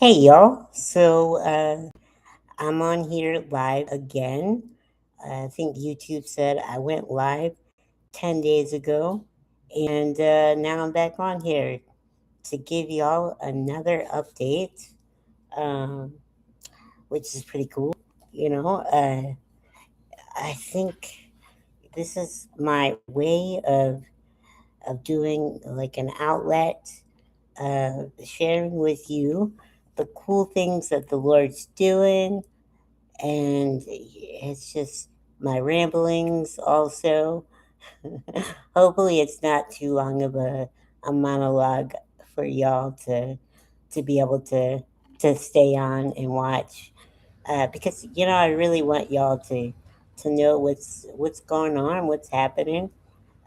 Hey y'all. I'm on here live again. I think YouTube said I went live 10 days ago, and now I'm back on here to give y'all another update, um, which is pretty cool. You know, I think this is my way of doing like an outlet, sharing with you the cool things that the Lord's doing, and it's just my ramblings also. Hopefully it's not too long of a monologue for y'all to be able to stay on and watch, because I really want y'all to know what's going on, what's happening.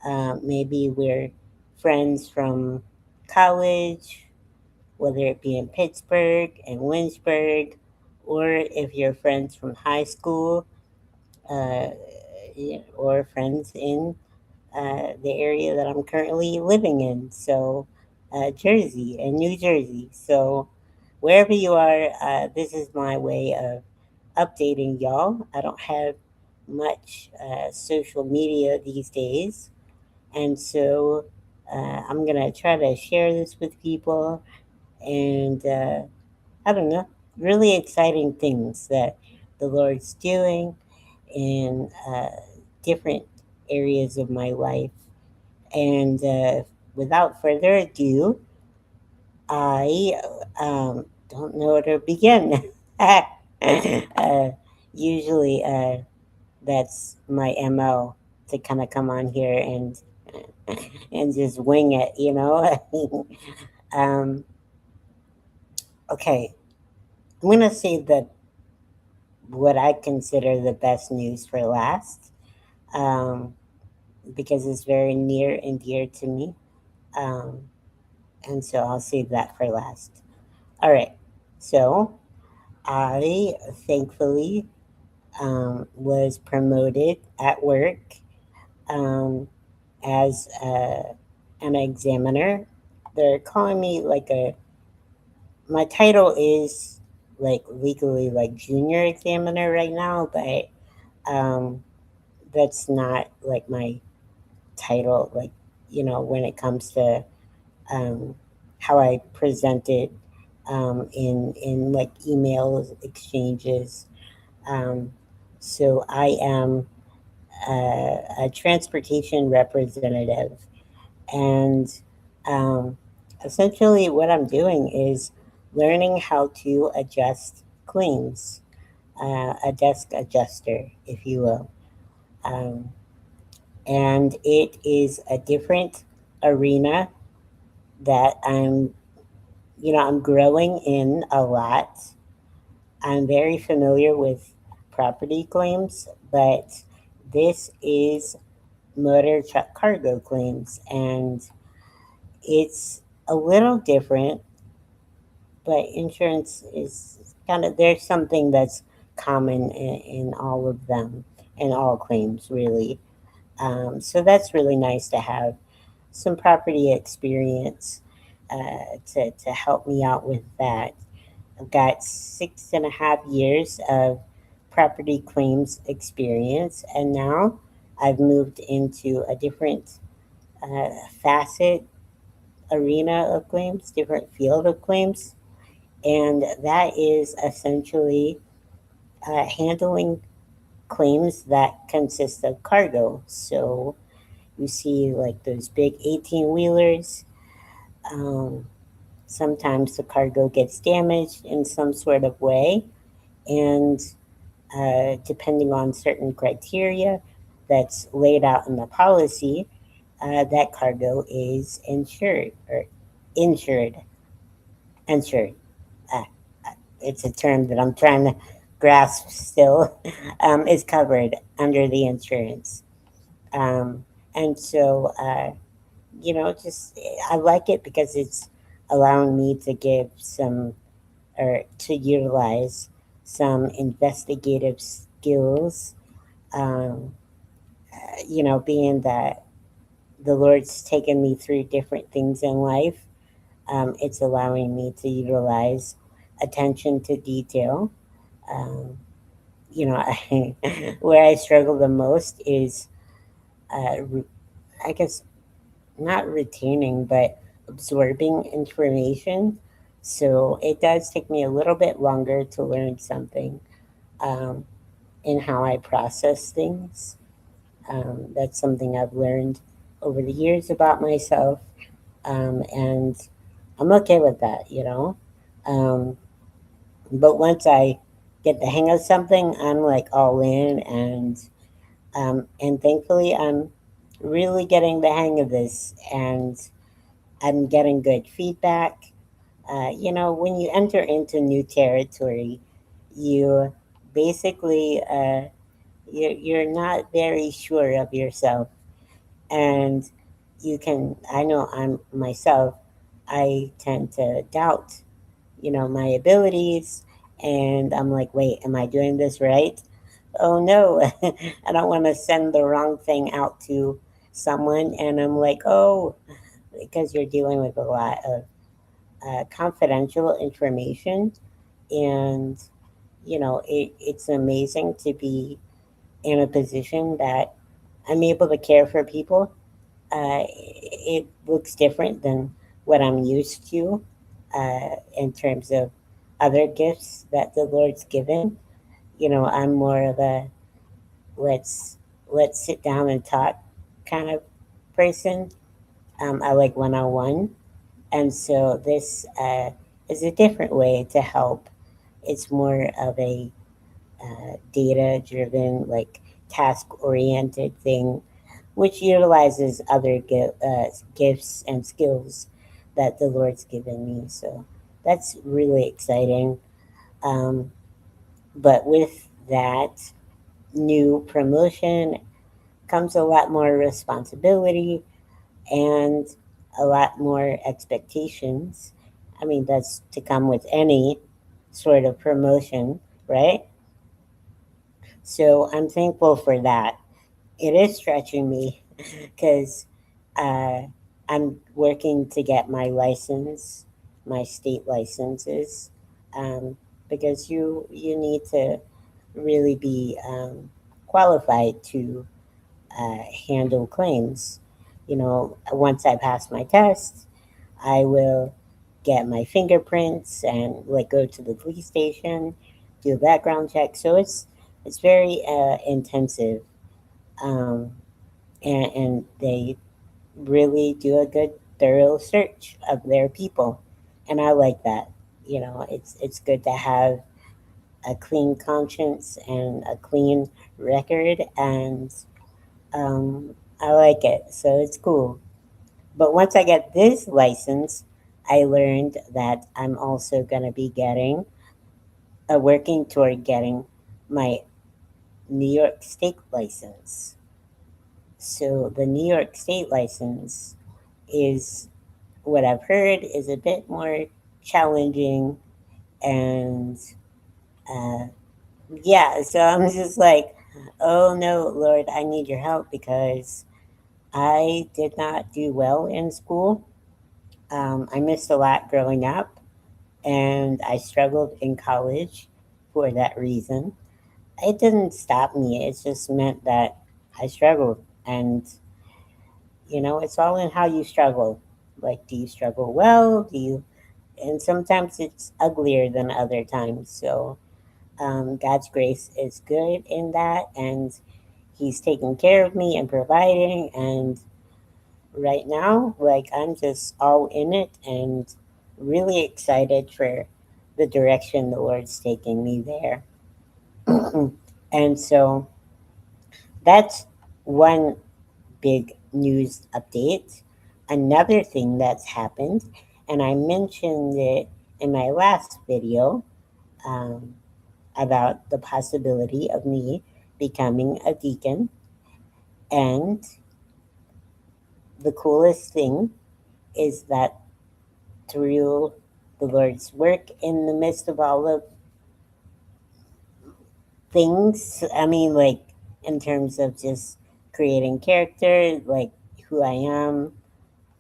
Maybe we're friends from college, whether it be in Pittsburgh and Lynchburg, or if you're friends from high school, uh, or friends in the area that I'm currently living in. So, Jersey and New Jersey. So, wherever you are, this is my way of updating y'all. I don't have much social media these days. And so, I'm going to try to share this with people, and I don't know, really exciting things that the Lord's doing in different areas of my life. And without further ado, I don't know where to begin. Usually, that's my MO, to kind of come on here and just wing it. um, okay, I'm gonna say that what I consider the best news for last, um, because it's very near and dear to me. Um, and so I'll save that for last. All right. So I thankfully was promoted at work, um, as an examiner. They're calling me like my title is like legally like junior examiner right now, but um, that's not like my title, like, when it comes to um, how I present it, in like emails exchanges. Um, so I am a transportation representative, and um, essentially what I'm doing is learning how to adjust claims, a desk adjuster, if you will. Um, and it is a different arena that I'm growing in a lot. I'm very familiar with property claims, but this is motor truck cargo claims, and it's a little different, but insurance is kind of, there's something that's common in all of them, in all claims, really. So that's really nice to have some property experience, to help me out with that. I've got 6.5 years of property claims experience, and now I've moved into a different uh, facet, arena of claims, different field of claims, and that is essentially handling claims that consist of cargo. So you see, like those big 18 wheelers. Um, Sometimes the cargo gets damaged in some sort of way, and depending on certain criteria that's laid out in the policy, that cargo is insured or insured. Insured. Uh, it's a term that I'm trying to grasp still. Is covered under the insurance. Um, and so, just I like it because it's allowing me to give some, or to utilize some investigative skills. Um, Being that the Lord's taken me through different things in life, it's allowing me to utilize attention to detail. Um, I, where I struggle the most is, I guess, not retaining, but absorbing information. So it does take me a little bit longer to learn something, um, in how I process things. That's something I've learned over the years about myself, and I'm okay with that. Um, but once I get the hang of something, I'm like all in, and thankfully, I'm really getting the hang of this, and I'm getting good feedback. When you enter into new territory, you basically, you're not very sure of yourself, and I know I'm myself, I tend to doubt, my abilities, and I'm like, wait, am I doing this right? Oh no, I don't want to send the wrong thing out to someone, and I'm like, oh, because you're dealing with a lot of confidential information, and it's amazing to be in a position that I'm able to care for people. It looks different than what I'm used to, in terms of other gifts that the Lord's given. I'm more of a let's let's sit down and talk kind of person. I like one-on-one, and so this is a different way to help. It's more of a data-driven, like task-oriented thing, which utilizes other gifts and skills that the Lord's given me. So that's really exciting. Um, but with that new promotion comes a lot more responsibility and a lot more expectations. I mean, that's to come with any sort of promotion, right? So I'm thankful for that. It is stretching me because uh, I'm working to get my license, my state licenses, um, because you need to really be qualified to handle claims. Once I pass my test, I will get my fingerprints and like go to the police station, do a background check. So it's very intensive, um, and they really do a good thorough search of their people, and I like that. It's good to have a clean conscience and a clean record, and um, I like it. So it's cool. But once I get this license, I learned that I'm also going to be working toward getting my New York State license. So the New York State license is what I've heard is a bit more challenging, and uh, yeah, so I'm just like, oh no, Lord, I need your help because I did not do well in school. I missed a lot growing up, and I struggled in college for that reason. It didn't stop me, it just meant that I struggled. And, it's all in how you struggle. Like, do you struggle well? And sometimes it's uglier than other times. So, God's grace is good in that, and He's taking care of me and providing. And right now, like, I'm just all in it and really excited for the direction the Lord's taking me there. And so that's one big news update. Another thing that's happened, and I mentioned it in my last video, um, about the possibility of me becoming a deacon. And the coolest thing is that through the Lord's work in the midst of all of things, I mean, like in terms of just creating character, like who I am,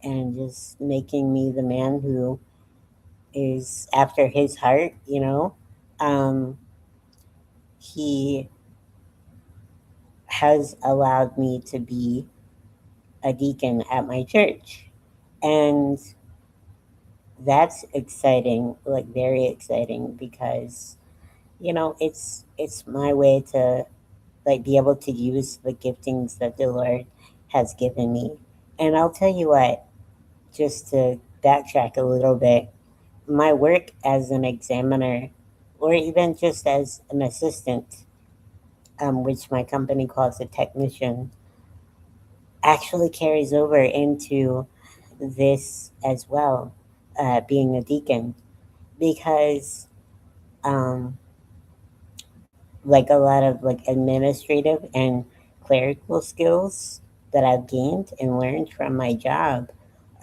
and just making me the man who is after his heart, you know. He has allowed me to be a deacon at my church. And that's exciting, like very exciting, because it's my way to like be able to use the giftings that the Lord has given me. And I'll tell you what, just to backtrack a little bit, my work as an examiner, or even just as an assistant, which my company calls a technician, actually carries over into this as well, being a deacon, because um, like a lot of like administrative and clerical skills that I've gained and learned from my job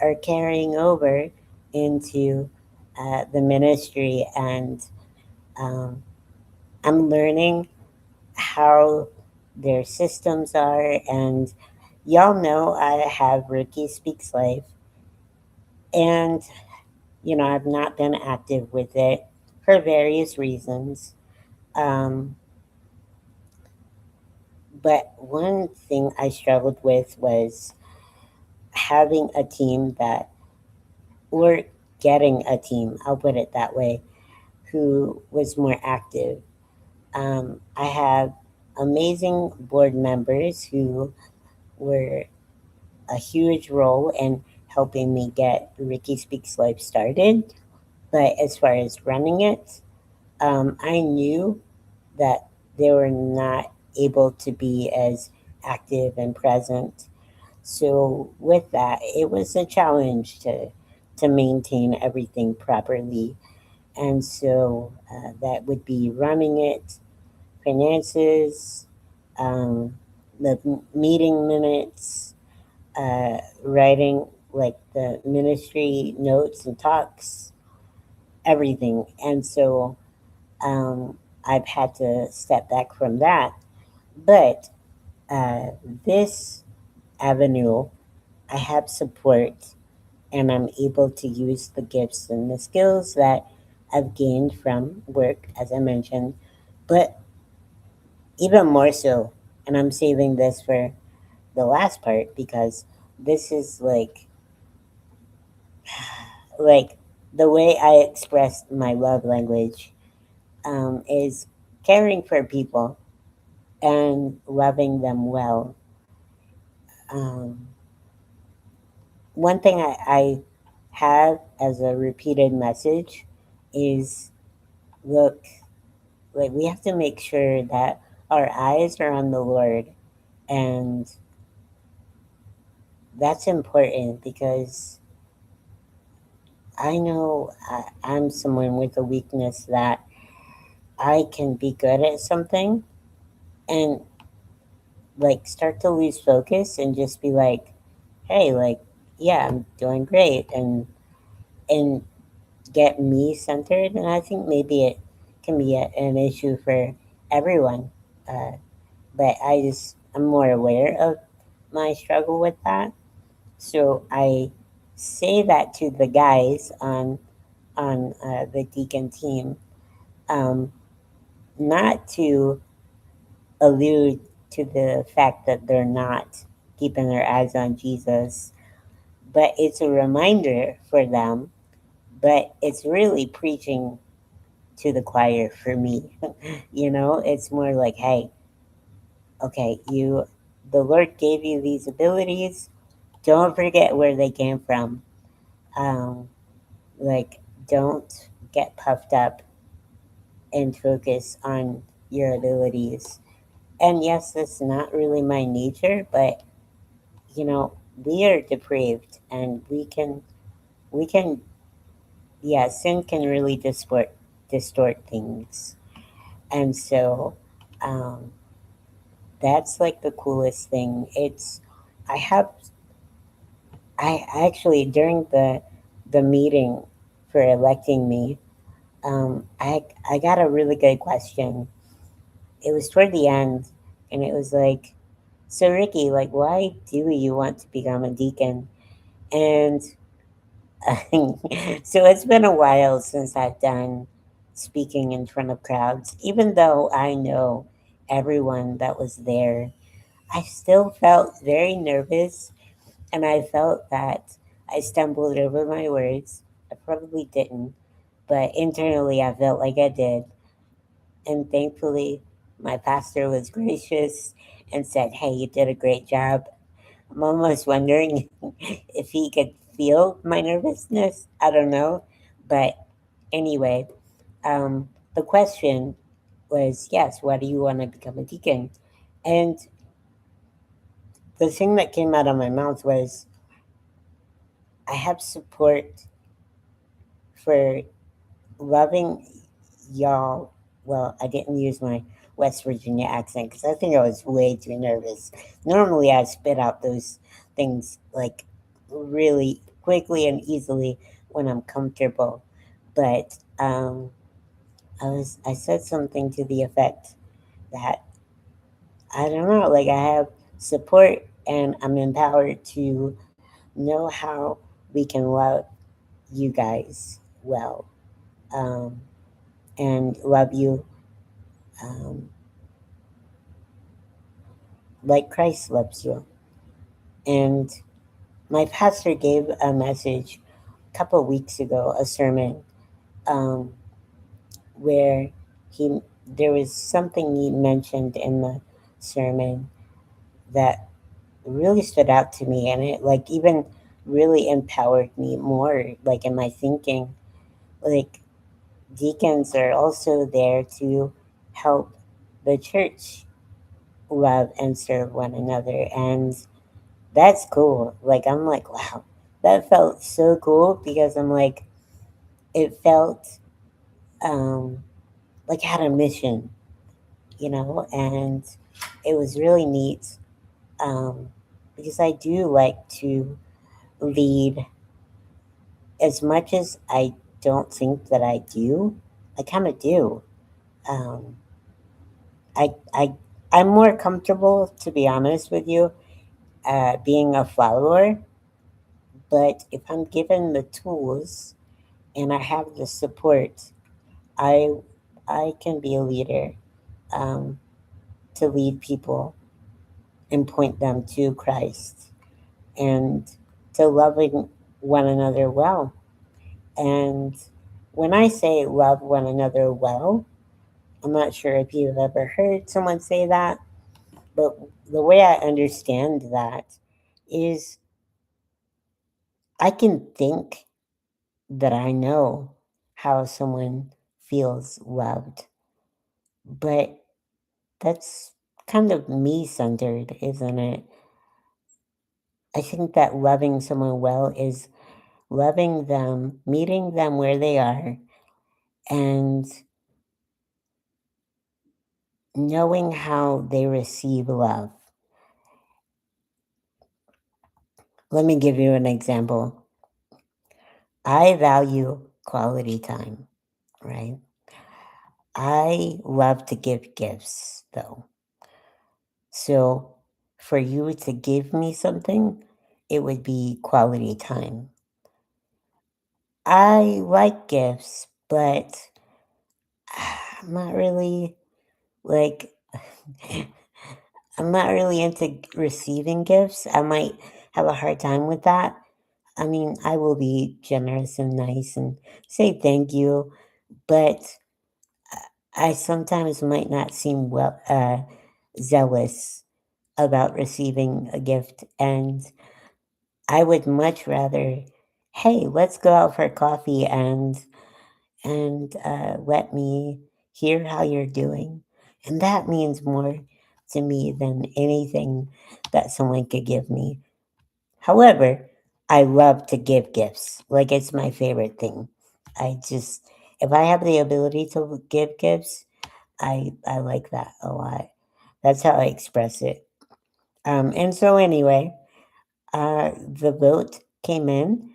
are carrying over into the ministry, and um, I'm learning how their systems are. And y'all know I have Ricky Speaks Life, and I've not been active with it for various reasons. Um, but one thing I struggled with was having a team that, or getting a team, I'll put it that way, who was more active. I have amazing board members who were a huge role in helping me get Ricky Speaks Life started. But as far as running it, I knew that they were not able to be as active and present. So with that, it was a challenge to maintain everything properly. And so that would be running it, finances, um, the meeting minutes, writing like the ministry notes and talks, everything. And so um, I've had to step back from that. But uh, this avenue, I have support, and I'm able to use the gifts and the skills that I've gained from work, as I mentioned, but even more so. And I'm saving this for the last part because this is like the way I express my love language is caring for people and loving them well. Um, One thing I have as a repeated message is, look, like we have to make sure that our eyes are on the Lord, and that's important because I know I'm someone with a weakness that I can be good at something and like start to lose focus and just be like, hey, like, yeah, I'm doing great, and get me centered. And I think maybe it can be an issue for everyone. Uh, but I'm more aware of my struggle with that. So I say that to the guys on the deacon team, um, not to allude to the fact that they're not keeping their eyes on Jesus, but it's a reminder for them. But it's really preaching to the choir for me. It's more like, hey, okay, the Lord gave you these abilities. Don't forget where they came from. Um, like, don't get puffed up and focus on your abilities. And yes, that's not really my nature, but you know, we are depraved, and we can, yeah, sin can really distort things. And so, um, that's like the coolest thing. I have, I actually, during the meeting for electing me, I got a really good question. It was toward the end, and it was like, so Ricky, like, why do you want to become a deacon? And So it's been a while since I've done speaking in front of crowds. Even though I know everyone that was there, I still felt very nervous, and I felt that I stumbled over my words. I probably didn't, but internally I felt like I did. And thankfully, my pastor was gracious and said, "Hey, you did a great job." I'm almost wondering if he could feel my nervousness. I don't know. But anyway, the question was, yes, why do you want to become a deacon? And the thing that came out of my mouth was, I have support for loving y'all. Well, I didn't use my West Virginia accent because I think I was way too nervous. Normally, I spit out those things like really quickly and easily when I'm comfortable. But I said something to the effect that I don't know, like I have support and I'm empowered to know how we can love you guys well, um, and love you, um, like Christ loves you. And my pastor gave a message a couple of weeks ago, a sermon, um, where he there was something he mentioned in the sermon that really stood out to me, and it like even really empowered me more, like in my thinking. Like deacons are also there to help the church love and serve one another, and that's cool. Like I'm like, wow, that felt so cool because I'm like, it felt um, like I had a mission, and it was really neat, um, because I do like to lead. As much as I don't think that I do, I kind of do. Um, I I I'm more comfortable, to be honest with you, being a follower. But if I'm given the tools and I have the support, I I can be a leader, um, to lead people and point them to Christ and to loving one another well. And when I say love one another well, I'm not sure if you've ever heard someone say that, but the way I understand that is I can think that I know how someone feels loved, but that's kind of me centered, isn't it? I think that loving someone well is loving them, meeting them where they are, and knowing how they receive love. Let me give you an example. I value quality time, right? I love to give gifts, though. So for you to give me something, it would be quality time. I like gifts, but I'm not really like I'm not really into receiving gifts. I might have a hard time with that. I mean, I will be generous and nice and say thank you, but I sometimes might not seem zealous about receiving a gift, and I would much rather, hey, let's go out for coffee and let me hear how you're doing, and that means more to me than anything that someone could give me. However, I love to give gifts. Like it's my favorite thing. I just if I have the ability to give gifts, I like that a lot. That's how I express it. And so anyway, the vote came in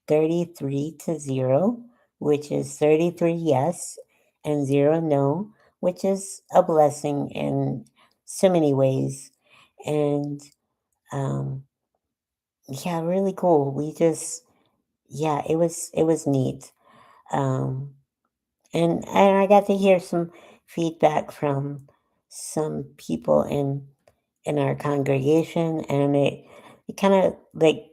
33-0, which is 33 yes and 0 no, which is a blessing in so many ways. And um, yeah, really cool. We just yeah, it was neat. Um, and I got to hear some feedback from some people in our congregation, and it kind of like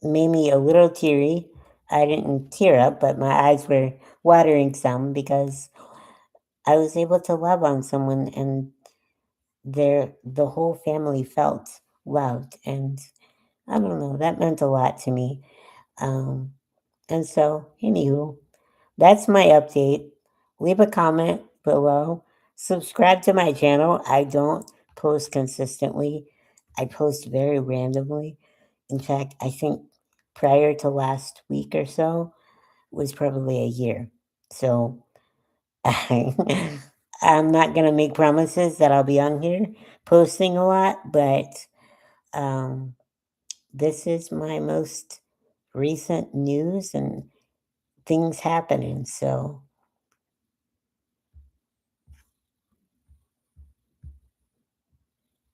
made me a little teary. I didn't tear up, but my eyes were watering some because I was able to love on someone, and the whole family felt loved, and I don't know, that meant a lot to me. Um, and so, anywho, that's my update. Leave a comment below. Subscribe to my channel. I don't post consistently. I post very randomly. In fact, I think prior to last week or so was probably a year. So I, I'm not going to make promises that I'll be on here posting a lot, but um, this is my most recent news and things happening. So